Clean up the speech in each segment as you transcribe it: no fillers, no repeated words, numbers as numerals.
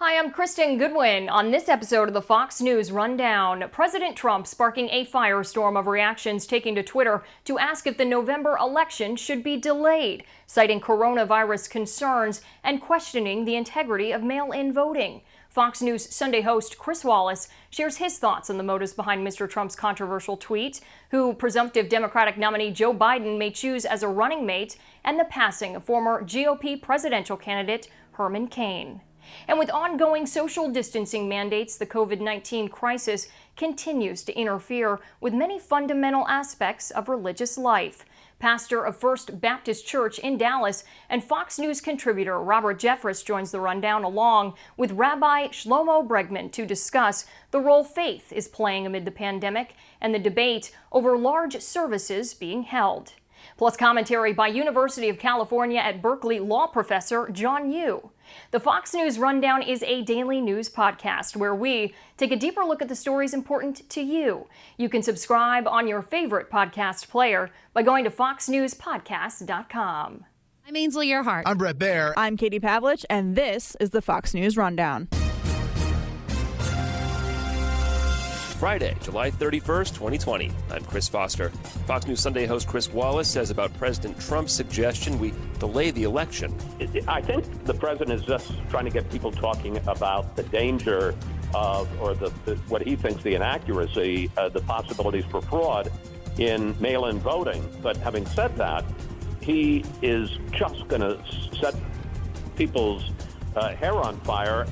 Hi, I'm Kristen Goodwin. On this episode of the Fox News Rundown, President Trump sparking a firestorm of reactions taking to Twitter to ask if the November election should be delayed, citing coronavirus concerns and questioning the integrity of mail-in voting. Fox News Sunday host Chris Wallace shares his thoughts on the motives behind Mr. Trump's controversial tweet, who presumptive Democratic nominee Joe Biden may choose as a running mate, and the passing of former GOP presidential candidate Herman Cain. And with ongoing social distancing mandates, the COVID-19 crisis continues to interfere with many fundamental aspects of religious life. Pastor of First Baptist Church in Dallas and Fox News contributor Robert Jeffress joins the rundown along with Rabbi Shlomo Bregman to discuss the role faith is playing amid the pandemic and the debate over large services being held. Plus commentary by University of California at Berkeley law professor John Yoo. The Fox News Rundown is a daily news podcast where we take a deeper look at the stories important to you. You can subscribe on your favorite podcast player by going to foxnewspodcast.com. I'm Ainsley Earhart. I'm Brett Baer. I'm Katie Pavlich, and this is the Fox News Rundown. Friday, July 31st, 2020. I'm Chris Foster. Fox News Sunday host Chris Wallace says about President Trump's suggestion we delay the election. I think the president is just trying to get people talking about the danger of, or what he thinks the inaccuracy, the possibilities for fraud in mail-in voting. But having said that, he is just going to set people's hair on fire.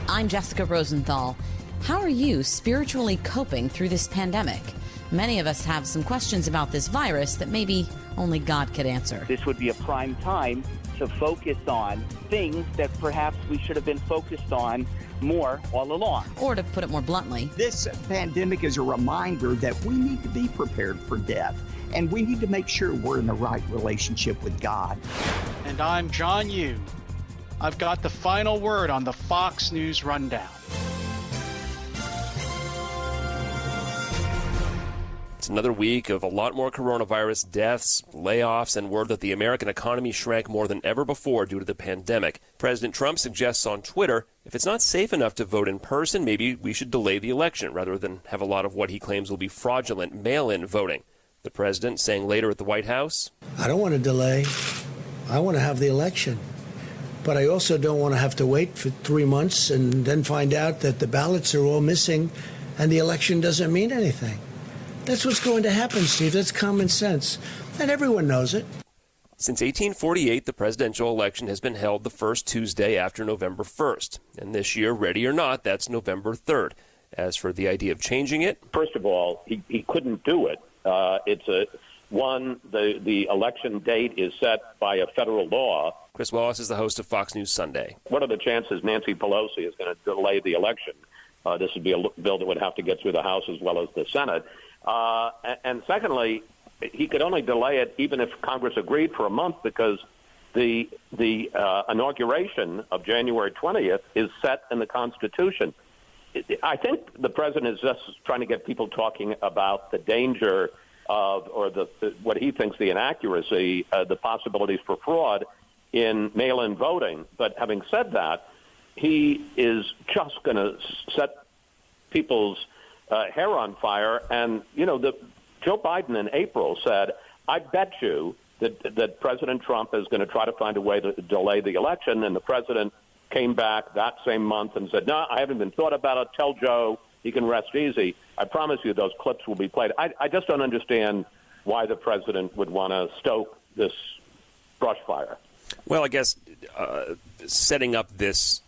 I'm Jessica Rosenthal. How are you spiritually coping through this pandemic? Many of us have some questions about this virus that maybe only God could answer. This would be a prime time to focus on things that perhaps we should have been focused on more all along. Or to put it more bluntly, this pandemic is a reminder that we need to be prepared for death, and we need to make sure we're in the right relationship with God. And I'm John Yoo. I've got the final word on the Fox News Rundown. It's another week of a lot more coronavirus deaths, layoffs, and word that the American economy shrank more than ever before due to the pandemic. President Trump suggests on Twitter, if it's not safe enough to vote in person, maybe we should delay the election rather than have a lot of what he claims will be fraudulent mail-in voting. The president saying later at the White House, I don't want to delay. I want to have the election. But I also don't want to have to wait for 3 months and then find out that the ballots are all missing and the election doesn't mean anything. That's what's going to happen, Steve. That's common sense. And everyone knows it. Since 1848, the presidential election has been held the first Tuesday after November 1st. And this year, ready or not, that's November 3rd. As for the idea of changing it, first of all, he couldn't do it. The election date is set by a federal law. Chris Wallace is the host of Fox News Sunday. What are the chances Nancy Pelosi is going to delay the election? This would be a bill that would have to get through the House as well as the Senate. And secondly, he could only delay it even if Congress agreed for a month, because the inauguration of January 20th is set in the Constitution. I think the president is just trying to get people talking about the danger of, or what he thinks the inaccuracy, the possibilities for fraud in mail-in voting. But having said that, he is just going to set people's hair on fire. And, Joe Biden in April said, I bet you that President Trump is going to try to find a way to delay the election. And the president came back that same month and said, no, I haven't even thought about it. Tell Joe he can rest easy. I promise you those clips will be played. I just don't understand why the president would want to stoke this brush fire. Well, I guess setting up this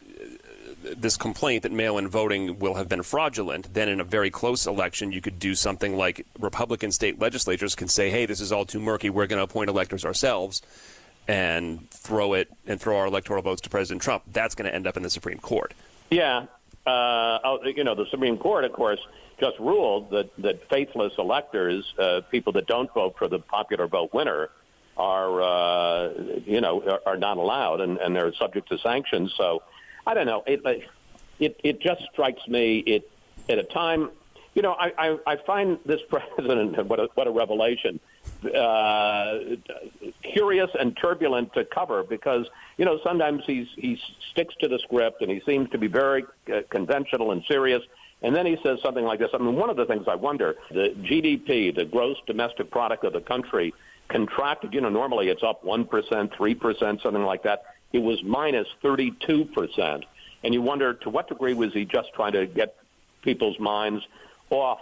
complaint that mail-in voting will have been fraudulent, then in a very close election, you could do something like Republican state legislatures can say, hey, this is all too murky. We're going to appoint electors ourselves and throw our electoral votes to President Trump. That's going to end up in the Supreme Court. Yeah. The Supreme Court, of course, just ruled that faithless electors, people that don't vote for the popular vote winner, are not allowed, and they're subject to sanctions. So I don't know. It just strikes me at a time. I find this president what a revelation. curious and turbulent to cover because, sometimes he sticks to the script and he seems to be very conventional and serious. And then he says something like this. I mean, one of the things I wonder, the GDP, the gross domestic product of the country, contracted. Normally it's up 1%, 3%, something like that. It was minus 32%. And you wonder, to what degree was he just trying to get people's minds off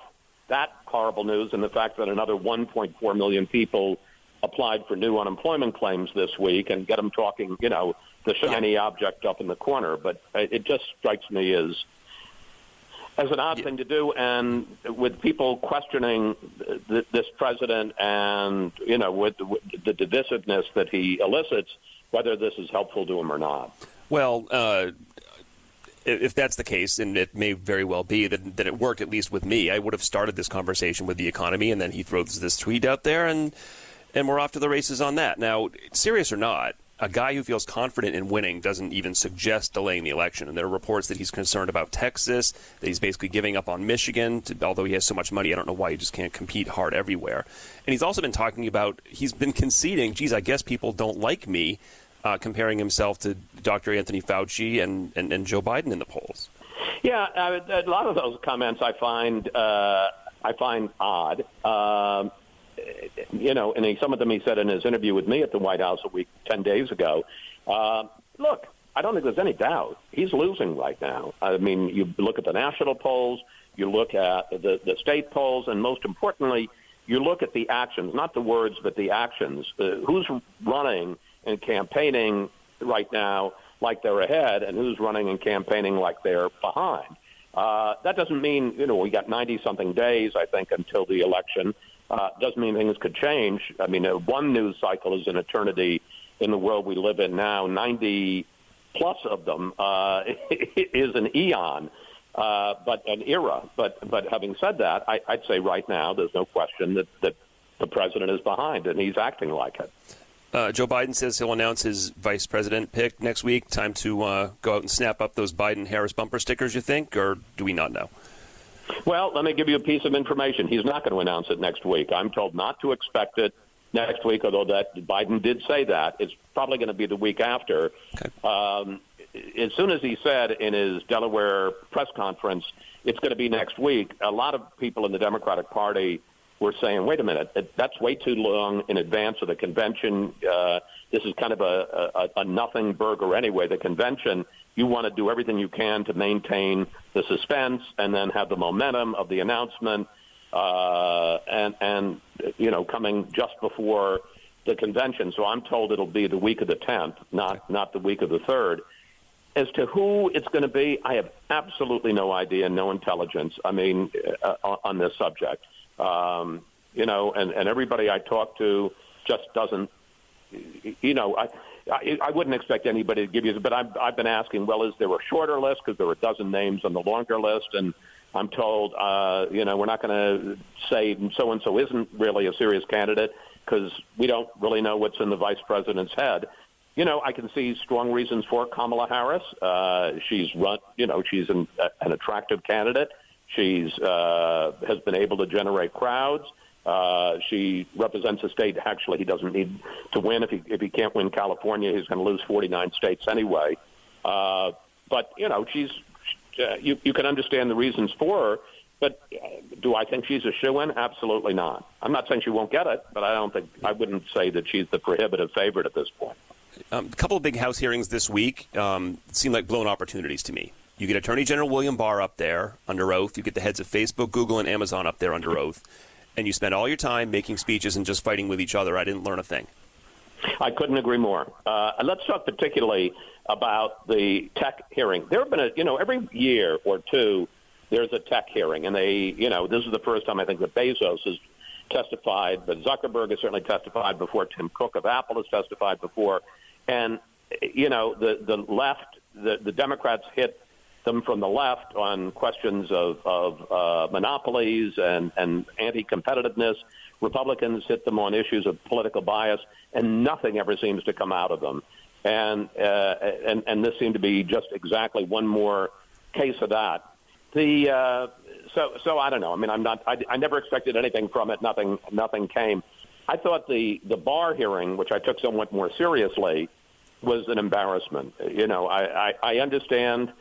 that horrible news and the fact that another 1.4 million people applied for new unemployment claims this week and get them talking, the shiny object up in the corner. But it just strikes me as an odd thing to do, and with people questioning this president and, with the divisiveness that he elicits, whether this is helpful to him or not. Well, if that's the case, and it may very well be that it worked, at least with me, I would have started this conversation with the economy, and then he throws this tweet out there, and we're off to the races on that. Now, serious or not, a guy who feels confident in winning doesn't even suggest delaying the election. And there are reports that he's concerned about Texas, that he's basically giving up on Michigan, although he has so much money. I don't know why he just can't compete hard everywhere. And he's also been talking about, he's been conceding, geez, I guess people don't like me, comparing himself to Dr. Anthony Fauci and Joe Biden in the polls. Yeah, a lot of those comments I find odd. And some of them he said in his interview with me at the White House 10 days ago. Look, I don't think there's any doubt he's losing right now. I mean, you look at the national polls, you look at the state polls, and most importantly, you look at the actions, not the words, but the actions. Who's running and campaigning right now like they're ahead, and who's running and campaigning like they're behind. That doesn't mean, we got 90-something days, I think, until the election. Doesn't mean things could change. I mean, one news cycle is an eternity in the world we live in now. 90-plus of them is an eon, but an era. But having said that, I'd say right now there's no question that the president is behind, and he's acting like it. Joe Biden says he'll announce his vice president pick next week. Time to go out and snap up those Biden-Harris bumper stickers, you think, or do we not know? Well, let me give you a piece of information. He's not going to announce it next week. I'm told not to expect it next week, although that Biden did say that. It's probably going to be the week after. Okay. As soon as he said in his Delaware press conference, it's going to be next week, a lot of people in the Democratic Party were saying, wait a minute, that's way too long in advance of the convention. This is kind of a nothing burger anyway. The convention, you want to do everything you can to maintain the suspense and then have the momentum of the announcement and coming just before the convention. So I'm told it'll be the week of the 10th, not the week of the 3rd. As to who it's going to be, I have absolutely no idea, no intelligence, on this subject. And everybody I talk to just doesn't, I wouldn't expect anybody to give you, but I've been asking, well, is there a shorter list? Because there are a dozen names on the longer list. And I'm told, we're not going to say so-and-so isn't really a serious candidate because we don't really know what's in the vice president's head. I can see strong reasons for Kamala Harris. She's she's an attractive candidate. She's has been able to generate crowds. She represents a state. Actually, he doesn't need to win. If he can't win California, he's going to lose 49 states anyway. But she's you can understand the reasons for her. But do I think she's a shoo-in? Absolutely not. I'm not saying she won't get it, but I wouldn't say that she's the prohibitive favorite at this point. A couple of big House hearings this week seem like blown opportunities to me. You get Attorney General William Barr up there under oath. You get the heads of Facebook, Google, and Amazon up there under oath. And you spend all your time making speeches and just fighting with each other. I didn't learn a thing. I couldn't agree more. Let's talk particularly about the tech hearing. There have been every year or two, there's a tech hearing. And this is the first time I think that Bezos has testified, but Zuckerberg has certainly testified before. Tim Cook of Apple has testified before. And, the left, the Democrats hit them from the left on questions of monopolies and anti-competitiveness. Republicans hit them on issues of political bias, and nothing ever seems to come out of them. And this seemed to be just exactly one more case of that. So I don't know. I mean, I never expected anything from it. Nothing came. I thought the Barr hearing, which I took somewhat more seriously, was an embarrassment. I understand,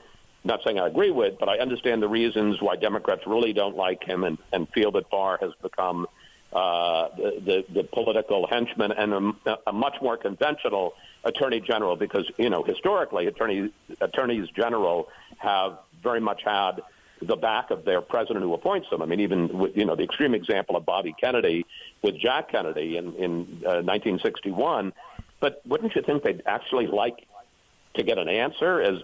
not saying I agree with, but I understand the reasons why Democrats really don't like him and feel that Barr has become the political henchman and a much more conventional attorney general, because, historically, attorneys general have very much had the back of their president who appoints them. I mean, even with, the extreme example of Bobby Kennedy with Jack Kennedy in 1961. But wouldn't you think they'd actually like to get an answer, as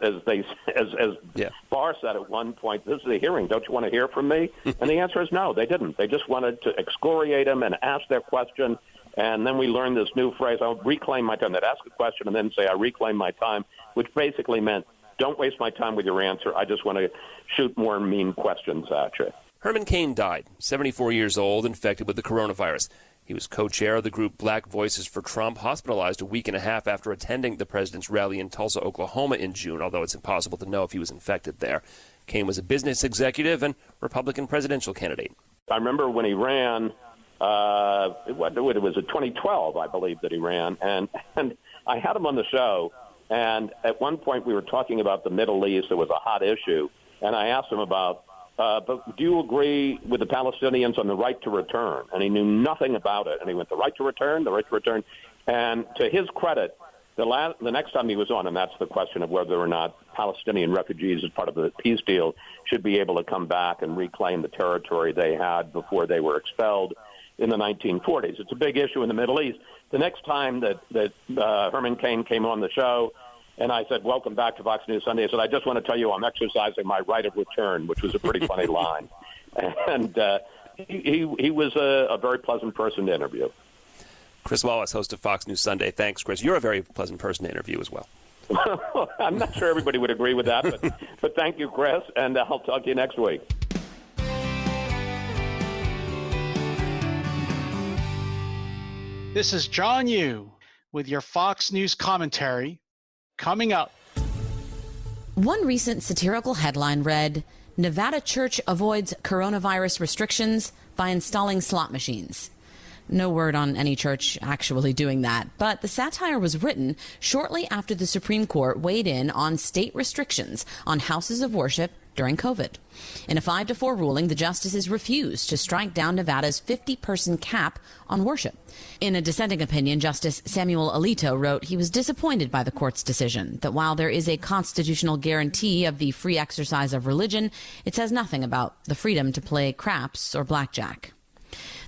Barr said at one point, this is a hearing, don't you want to hear from me? And the answer is no, they didn't. They just wanted to excoriate him and ask their question, and then we learned this new phrase, I'll reclaim my time. They'd ask a question and then say, I reclaim my time, which basically meant, don't waste my time with your answer, I just want to shoot more mean questions at you. Herman Cain died, 74 years old, infected with the coronavirus. He was co-chair of the group Black Voices for Trump, hospitalized a week and a half after attending the president's rally in Tulsa, Oklahoma in June, although it's impossible to know if he was infected there. Cain was a business executive and Republican presidential candidate. I remember when he ran, it was in 2012, I believe, that he ran, and I had him on the show, and at one point we were talking about the Middle East. It was a hot issue, and I asked him about, but do you agree with the Palestinians on the right to return? And he knew nothing about it. And he went, the right to return. And to his credit, the next time he was on, and that's the question of whether or not Palestinian refugees as part of the peace deal should be able to come back and reclaim the territory they had before they were expelled in the 1940s. It's a big issue in the Middle East. The next time that Herman Cain came on the show, and I said, welcome back to Fox News Sunday, I said, I just want to tell you I'm exercising my right of return, which was a pretty funny line. And he was a very pleasant person to interview. Chris Wallace, host of Fox News Sunday. Thanks, Chris. You're a very pleasant person to interview as well. I'm not sure everybody would agree with that, but thank you, Chris, and I'll talk to you next week. This is John Yoo with your Fox News commentary. Coming up. One recent satirical headline read, Nevada church avoids coronavirus restrictions by installing slot machines. No word on any church actually doing that, but the satire was written shortly after the Supreme Court weighed in on state restrictions on houses of worship during COVID. In a 5-4 ruling, the justices refused to strike down Nevada's 50-person cap on worship. In a dissenting opinion, Justice Samuel Alito wrote he was disappointed by the court's decision, that while there is a constitutional guarantee of the free exercise of religion, it says nothing about the freedom to play craps or blackjack.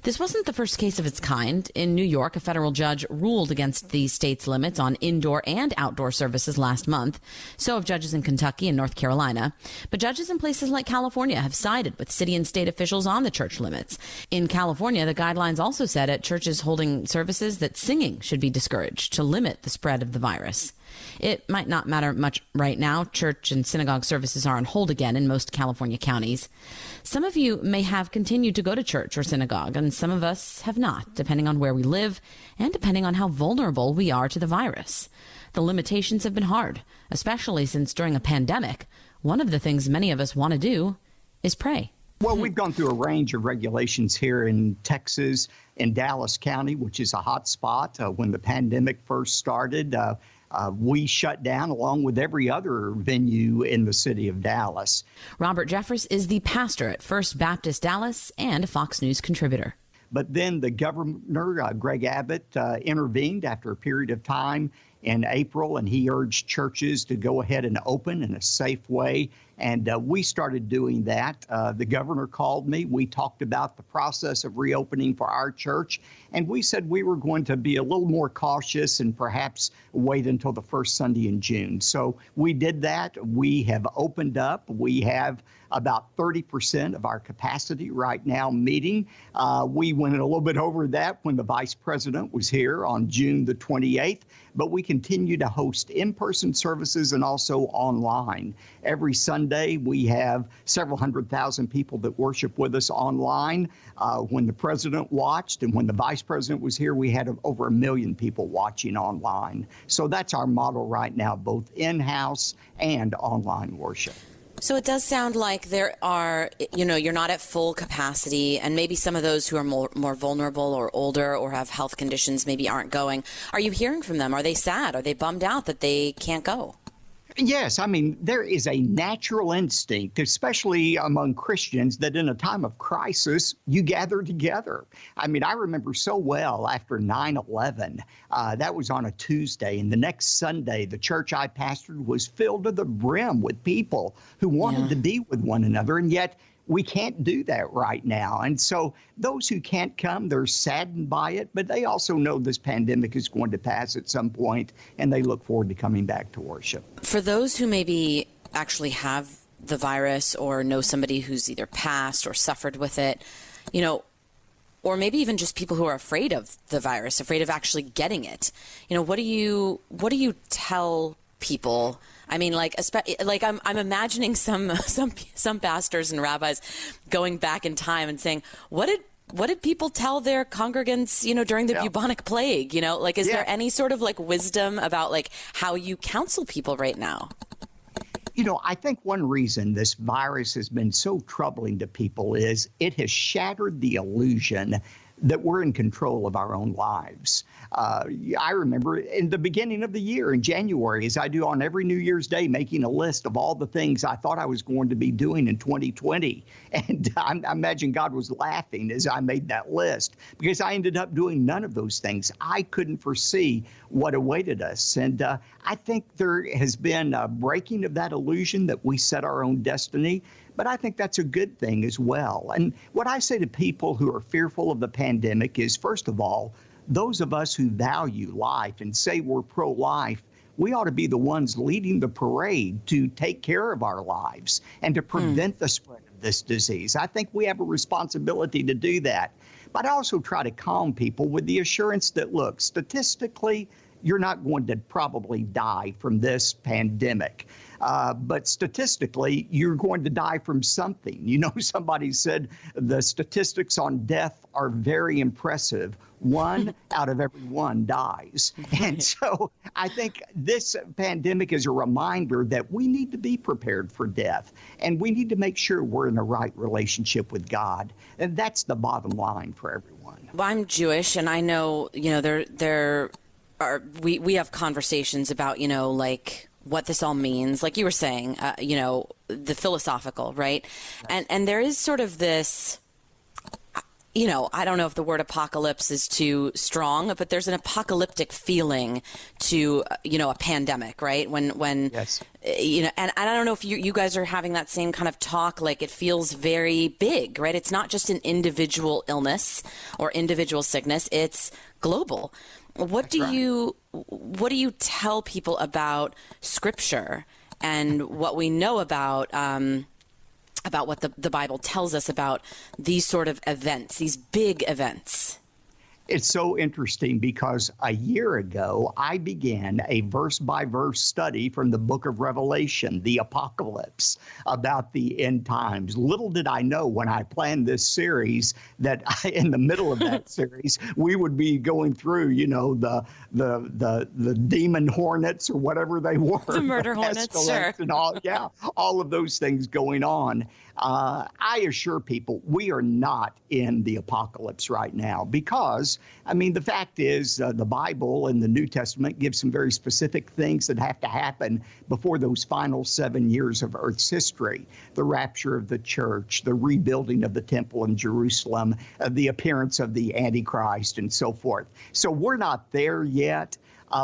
This wasn't the first case of its kind. In New York, a federal judge ruled against the state's limits on indoor and outdoor services last month. So have judges in Kentucky and North Carolina. But judges in places like California have sided with city and state officials on the church limits. In California, the guidelines also said at churches holding services that singing should be discouraged to limit the spread of the virus. It might not matter much right now. Church and synagogue services are on hold again in most California counties. Some of you may have continued to go to church or synagogue, and some of us have not, depending on where we live and depending on how vulnerable we are to the virus. The limitations have been hard, especially since during a pandemic, one of the things many of us want to do is pray. Well, we've gone through a range of regulations here in Texas, in Dallas County, which is a hot spot. When the pandemic first started, we shut down along with every other venue in the city of Dallas. Robert Jeffress is the pastor at First Baptist Dallas and a Fox News contributor. But then the governor, Greg Abbott, intervened after a period of time in April, and he urged churches to go ahead and open in a safe way. And we started doing that. The governor called me. We talked about the process of reopening for our church. And we said we were going to be a little more cautious and perhaps wait until the first Sunday in June. So we did that. We have opened up. We have about 30% of our capacity right now meeting. We went a little bit over that when the vice president was here on June the 28th. But we continue to host in-person services and also online. Every Sunday, we have several 100,000 people that worship with us online. When the president watched and when the vice president was here, we had over 1 million people watching online. So that's our model right now, both in-house and online worship. So it does sound like there are, you're not at full capacity, and maybe some of those who are more vulnerable or older or have health conditions maybe aren't going. Are you hearing from them? Are they sad? Are they bummed out that they can't go? Yes, I mean, there is a natural instinct, especially among Christians, that in a time of crisis, you gather together. I mean, I remember so well after 9/11, that was on a Tuesday, and the next Sunday, the church I pastored was filled to the brim with people who wanted to be with one another, and yet we can't do that right now. And so those who can't come, they're saddened by it, but they also know this pandemic is going to pass at some point, and they look forward to coming back to worship. For those who maybe actually have the virus or know somebody who's either passed or suffered with it, or maybe even just people who are afraid of the virus, afraid of actually getting it, what do you tell people? I mean, I'm imagining some pastors and rabbis going back in time and saying, what did people tell their congregants, during the bubonic plague? Is there any sort of wisdom about how you counsel people right now? I think one reason this virus has been so troubling to people is it has shattered the illusion that we're in control of our own lives. I remember in the beginning of the year, in January, as I do on every New Year's Day, making a list of all the things I thought I was going to be doing in 2020. And I imagine God was laughing as I made that list, because I ended up doing none of those things. I couldn't foresee what awaited us. And I think there has been a breaking of that illusion that we set our own destiny. But I think that's a good thing as well. And what I say to people who are fearful of the pandemic is, first of all, those of us who value life and say we're pro-life, we ought to be the ones leading the parade to take care of our lives and to prevent the spread of this disease. I think we have a responsibility to do that. But I also try to calm people with the assurance that, look, statistically, you're not going to probably die from this pandemic. But statistically, you're going to die from something. Somebody said the statistics on death are very impressive. 1 out of every 1 dies. And so I think this pandemic is a reminder that we need to be prepared for death, and we need to make sure we're in a right relationship with God. And that's the bottom line for everyone. Well, I'm Jewish, and I know, we have conversations about, what this all means, like you were saying, the philosophical, right? And there is sort of this, I don't know if the word apocalypse is too strong, but there's an apocalyptic feeling to, a pandemic, right? When yes. And I don't know if you guys are having that same kind of talk, it feels very big, right? It's not just an individual illness or individual sickness, it's global. What do you tell people about Scripture and what we know about what the Bible tells us about these sort of events, these big events? It's so interesting because a year ago, I began a verse-by-verse study from the book of Revelation, the apocalypse, about the end times. Little did I know when I planned this series that in the middle of that series, we would be going through, the demon hornets or whatever they were. The murder hornets, sure. And all of those things going on. I assure people we are not in the apocalypse right now because, the fact is the Bible and the New Testament give some very specific things that have to happen before those final 7 years of Earth's history. The rapture of the church, the rebuilding of the temple in Jerusalem, the appearance of the Antichrist, and so forth. So we're not there yet.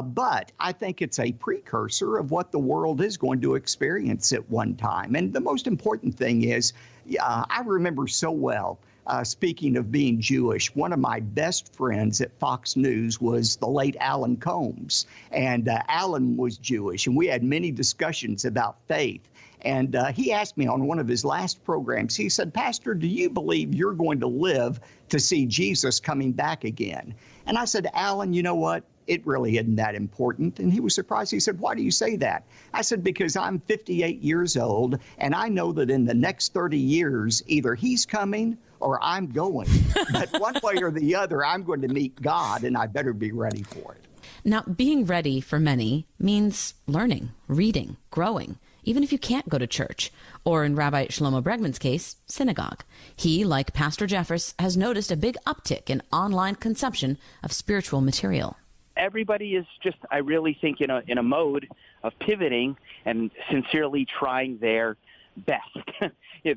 But I think it's a precursor of what the world is going to experience at one time. And the most important thing is, I remember so well, speaking of being Jewish, one of my best friends at Fox News was the late Alan Combs. And Alan was Jewish, and we had many discussions about faith. And he asked me on one of his last programs, he said, "Pastor, do you believe you're going to live to see Jesus coming back again?" And I said, "Alan, you know what? It really isn't that important." And he was surprised. He said, "Why do you say that?" I said, "Because I'm 58 years old, and I know that in the next 30 years, either he's coming or I'm going. But one way or the other, I'm going to meet God, and I better be ready for it." Now, being ready for many means learning, reading, growing. even if you can't go to church, or in Rabbi Shlomo Bregman's case, synagogue. He, like Pastor Jeffress, has noticed a big uptick in online consumption of spiritual material. Everybody is just, I really think, in a mode of pivoting and sincerely trying their best,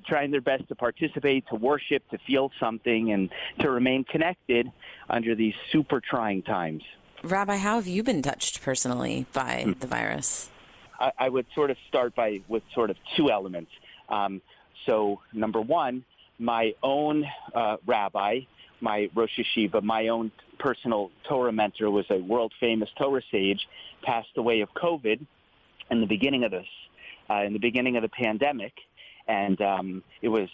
trying their best to participate, to worship, to feel something, and to remain connected under these super trying times. Rabbi, how have you been touched personally by the virus? I would sort of start with sort of two elements. So number one, my own rabbi, my Rosh Yeshiva, my own personal Torah mentor, was a world-famous Torah sage, passed away of COVID in the beginning of the pandemic. And it was,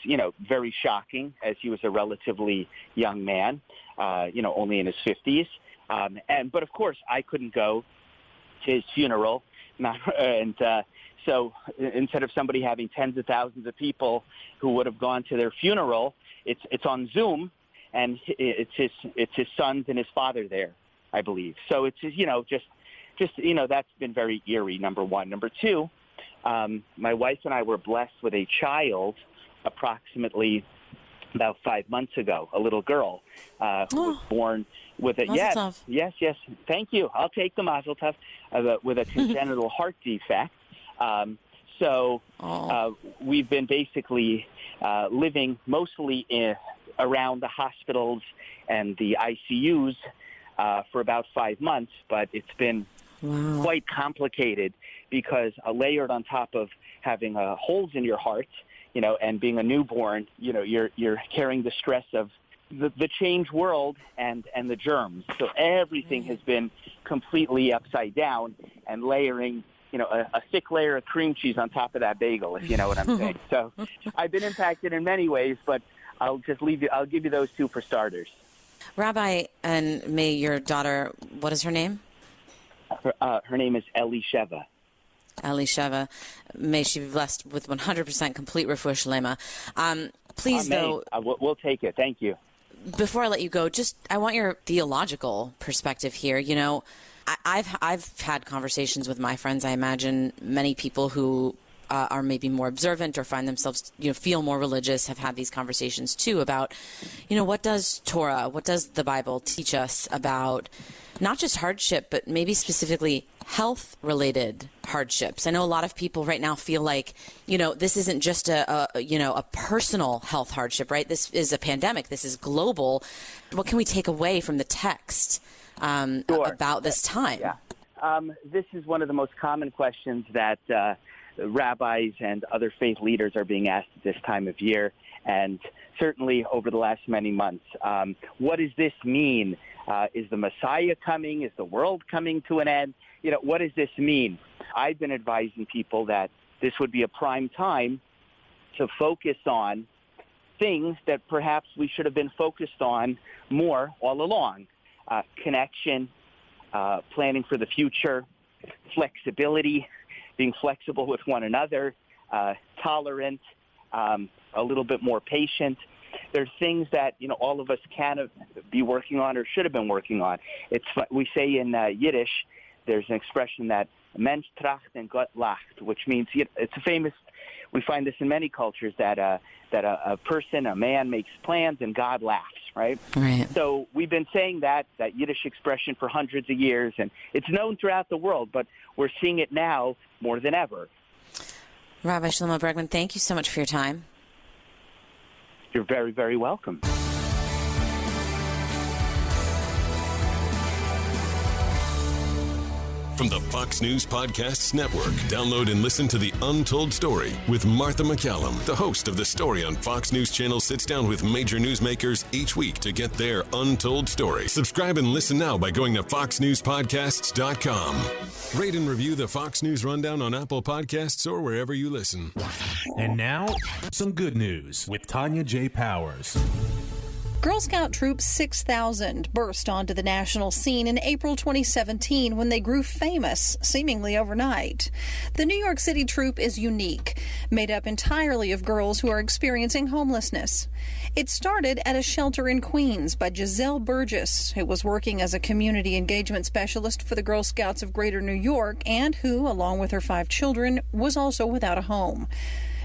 very shocking, as he was a relatively young man, only in his 50s. But of course, I couldn't go to his funeral. So instead of somebody having tens of thousands of people who would have gone to their funeral, it's on Zoom, and it's his sons and his father there, I believe. So it's just that's been very eerie. Number one. Number two, my wife and I were blessed with a child approximately about 5 months ago, a little girl who was born with a yes. Thank you. I'll take the mazel tov, with a congenital heart defect. So we've been basically living mostly around the hospitals and the ICUs for about 5 months, but it's been quite complicated because layered on top of having holes in your heart, and being a newborn, you're carrying the stress of the changed world and the germs. So everything has been completely upside down, and layering, a thick layer of cream cheese on top of that bagel, if you know what I'm saying. So I've been impacted in many ways, but I'll give you those two for starters. Rabbi, and may your daughter, what is her name? Her name is Elisheva. Elisheva, may she be blessed with 100% complete refuah shlema. Please, though, we'll take it. Thank you. Before I let you go, I want your theological perspective here. I've had conversations with my friends. I imagine many people who are maybe more observant or find themselves, feel more religious, have had these conversations too about, what does Torah, what does the Bible teach us about not just hardship, but maybe specifically health-related hardships. I know a lot of people right now feel like, this isn't just a personal health hardship, right? This is a pandemic. This is global. What can we take away from the text about this time? Yeah. This is one of the most common questions that rabbis and other faith leaders are being asked at this time of year, and certainly over the last many months. What does this mean? Is the Messiah coming? Is the world coming to an end? What does this mean? I've been advising people that this would be a prime time to focus on things that perhaps we should have been focused on more all along. Connection, planning for the future, flexibility, being flexible with one another, tolerant, a little bit more patient. There's things that, all of us can be working on or should have been working on. We say in Yiddish, there's an expression that Mensch tracht and Gott lacht, which means it's a famous. We find this in many cultures that a person, a man, makes plans and God laughs. Right. So we've been saying that Yiddish expression for hundreds of years, and it's known throughout the world, but we're seeing it now more than ever. Rabbi Shlomo Bregman, thank you so much for your time. You're very, very welcome. From the Fox News Podcasts Network, download and listen to The Untold Story with Martha McCallum. The host of The Story on Fox News Channel sits down with major newsmakers each week to get their untold story. Subscribe and listen now by going to foxnewspodcasts.com. Rate and review the Fox News Rundown on Apple Podcasts or wherever you listen. And now, some good news with Tonya J. Powers. Girl Scout Troop 6000 burst onto the national scene in April 2017 when they grew famous, seemingly overnight. The New York City troop is unique, made up entirely of girls who are experiencing homelessness. It started at a shelter in Queens by Giselle Burgess, who was working as a community engagement specialist for the Girl Scouts of Greater New York and who, along with her 5 children, was also without a home.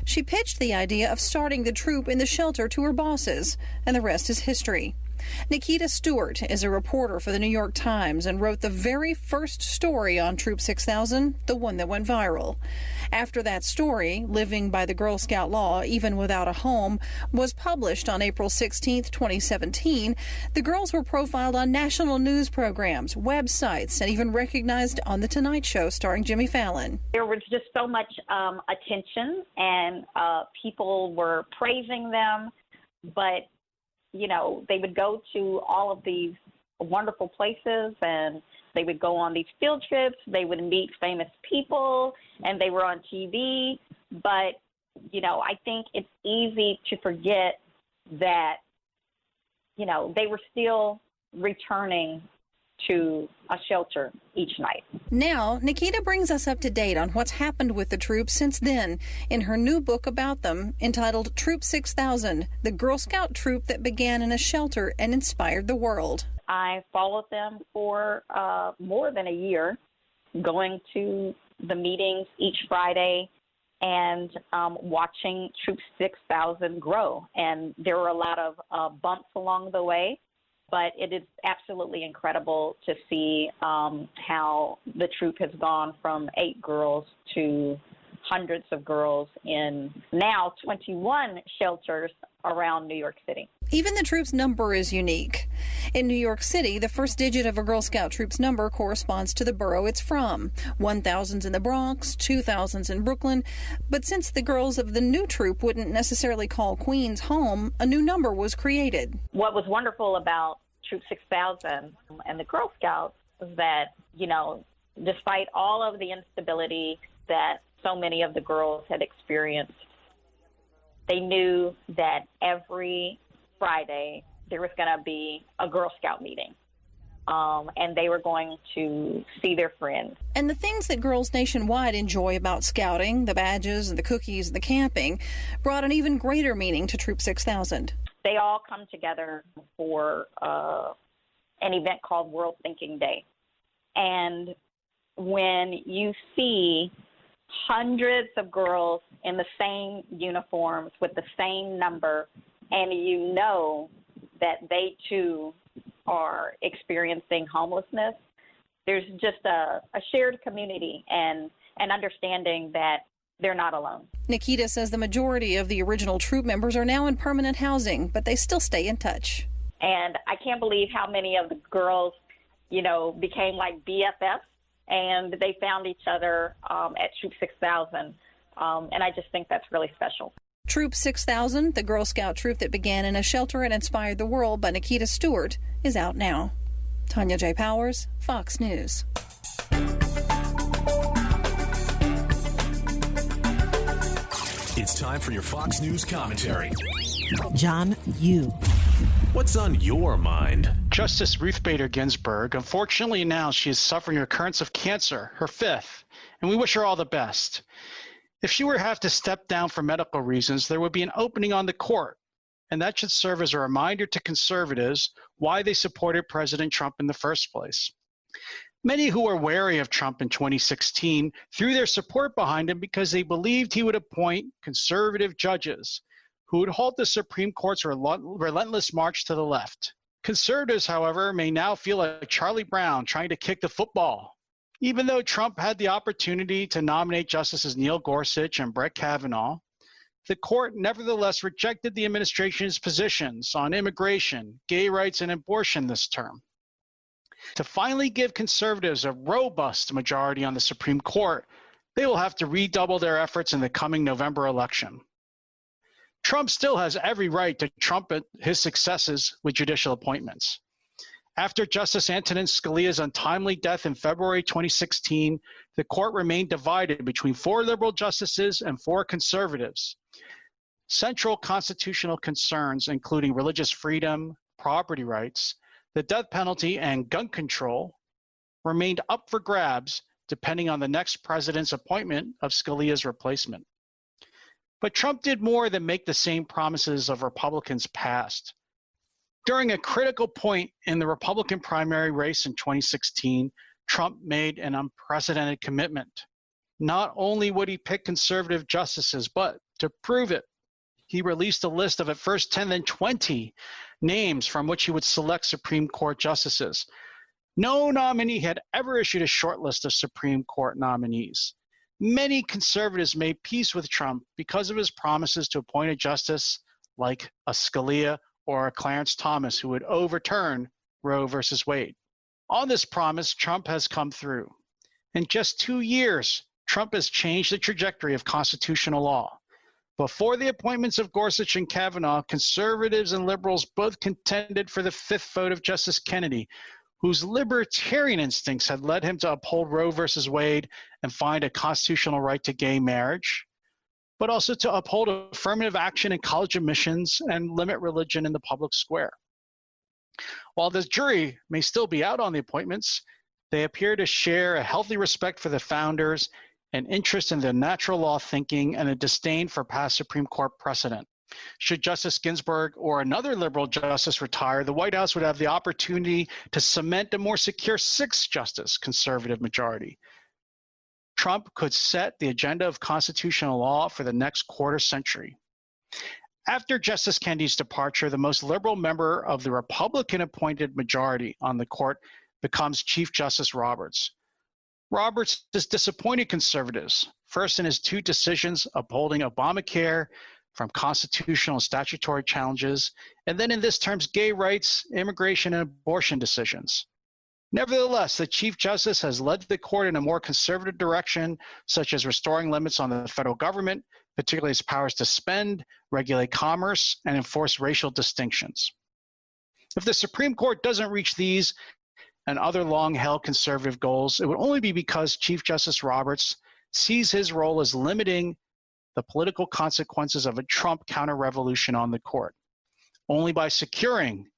She pitched the idea of starting the troop in the shelter to her bosses, and the rest is history. Nikita Stewart is a reporter for the New York Times and wrote the very first story on Troop 6000, the one that went viral. After that story, Living by the Girl Scout Law, Even Without a Home, was published on April 16, 2017, the girls were profiled on national news programs, websites, and even recognized on The Tonight Show starring Jimmy Fallon. There was just so much attention, and people were praising them, but you know, they would go to all of these wonderful places and they would go on these field trips. They would meet famous people and they were on TV. But, you know, I think it's easy to forget that, you know, they were still returning to a shelter each night. Now, Nikita brings us up to date on what's happened with the troop since then in her new book about them entitled Troop 6000, the Girl Scout troop that began in a shelter and inspired the world. I followed them for more than a year, going to the meetings each Friday and watching Troop 6000 grow. And there were a lot of bumps along the way. But it is absolutely incredible to see how the troop has gone from 8 girls to hundreds of girls in now 21 shelters around New York City. Even the troop's number is unique. In New York City, the first digit of a Girl Scout troop's number corresponds to the borough it's from. 1,000's in the Bronx, 2,000's in Brooklyn. But since the girls of the new troop wouldn't necessarily call Queens home, a new number was created. What was wonderful about Troop 6000 and the Girl Scouts is that, you know, despite all of the instability that so many of the girls had experienced, they knew that every Friday there was going to be a Girl Scout meeting. And they were going to see their friends. And the things that girls nationwide enjoy about scouting, the badges and the cookies and the camping, brought an even greater meaning to Troop 6000. They all come together for an event called World Thinking Day. And when you see hundreds of girls in the same uniforms with the same number, and you know that they too are experiencing homelessness, there's just a shared community and an understanding that they're not alone. Nikita says the majority of the original troop members are now in permanent housing, but they still stay in touch. And I can't believe how many of the girls, you know, became like BFFs, and they found each other at Troop 6000. And I just think that's really special. Troop 6000, the Girl Scout troop that began in a shelter and inspired the world by Nikita Stewart, is out now. Tonya J. Powers, Fox News. It's time for your Fox News commentary. John Yoo. What's on your mind? Justice Ruth Bader Ginsburg unfortunately announced she is suffering recurrence of cancer, her 5th, and we wish her all the best. If she were to have to step down for medical reasons, there would be an opening on the court, and that should serve as a reminder to conservatives why they supported President Trump in the first place. Many who were wary of Trump in 2016 threw their support behind him because they believed he would appoint conservative judges who would halt the Supreme Court's relentless march to the left. Conservatives, however, may now feel like Charlie Brown trying to kick the football. Even though Trump had the opportunity to nominate Justices Neil Gorsuch and Brett Kavanaugh, the court nevertheless rejected the administration's positions on immigration, gay rights, and abortion this term. To finally give conservatives a robust majority on the Supreme Court, they will have to redouble their efforts in the coming November election. Trump still has every right to trumpet his successes with judicial appointments. After Justice Antonin Scalia's untimely death in February 2016, the court remained divided between 4 liberal justices and 4 conservatives. Central constitutional concerns, including religious freedom, property rights, the death penalty, and gun control remained up for grabs depending on the next president's appointment of Scalia's replacement. But Trump did more than make the same promises of Republicans past. During a critical point in the Republican primary race in 2016, Trump made an unprecedented commitment. Not only would he pick conservative justices, but to prove it, he released a list of at first 10, then 20 names from which he would select Supreme Court justices. No nominee had ever issued a short list of Supreme Court nominees. Many conservatives made peace with Trump because of his promises to appoint a justice like a Scalia or a Clarence Thomas who would overturn Roe versus Wade. On this promise, Trump has come through. In just 2 years, Trump has changed the trajectory of constitutional law. Before the appointments of Gorsuch and Kavanaugh, conservatives and liberals both contended for the fifth vote of Justice Kennedy, whose libertarian instincts had led him to uphold Roe versus Wade and find a constitutional right to gay marriage, but also to uphold affirmative action in college admissions and limit religion in the public square. While the jury may still be out on the appointments, they appear to share a healthy respect for the founders, an interest in the natural law thinking, and a disdain for past Supreme Court precedent. Should Justice Ginsburg or another liberal justice retire, the White House would have the opportunity to cement a more secure sixth justice conservative majority. Trump could set the agenda of constitutional law for the next quarter century. After Justice Kennedy's departure, the most liberal member of the Republican-appointed majority on the court becomes Chief Justice Roberts. Roberts has disappointed conservatives, first in his 2 decisions upholding Obamacare from constitutional and statutory challenges, and then in this term's gay rights, immigration, and abortion decisions. Nevertheless, the Chief Justice has led the court in a more conservative direction, such as restoring limits on the federal government, particularly its powers to spend, regulate commerce, and enforce racial distinctions. If the Supreme Court doesn't reach these and other long-held conservative goals, it would only be because Chief Justice Roberts sees his role as limiting the political consequences of a Trump counter-revolution on the court. Only by securing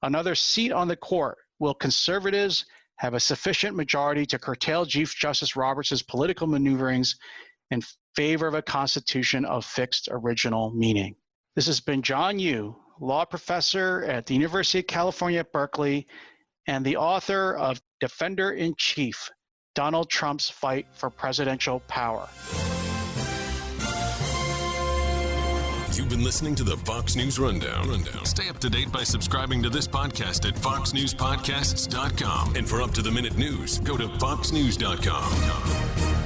another seat on the court will conservatives have a sufficient majority to curtail Chief Justice Roberts' political maneuverings in favor of a constitution of fixed original meaning. This has been John Yoo, law professor at the University of California at Berkeley and the author of Defender-in-Chief, Donald Trump's Fight for Presidential Power. You've been listening to the Fox News Rundown. Stay up to date by subscribing to this podcast at foxnewspodcasts.com. And for up-to-the-minute news, go to foxnews.com.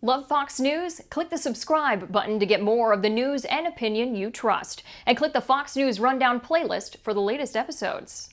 Love Fox News? Click the subscribe button to get more of the news and opinion you trust. And click the Fox News Rundown playlist for the latest episodes.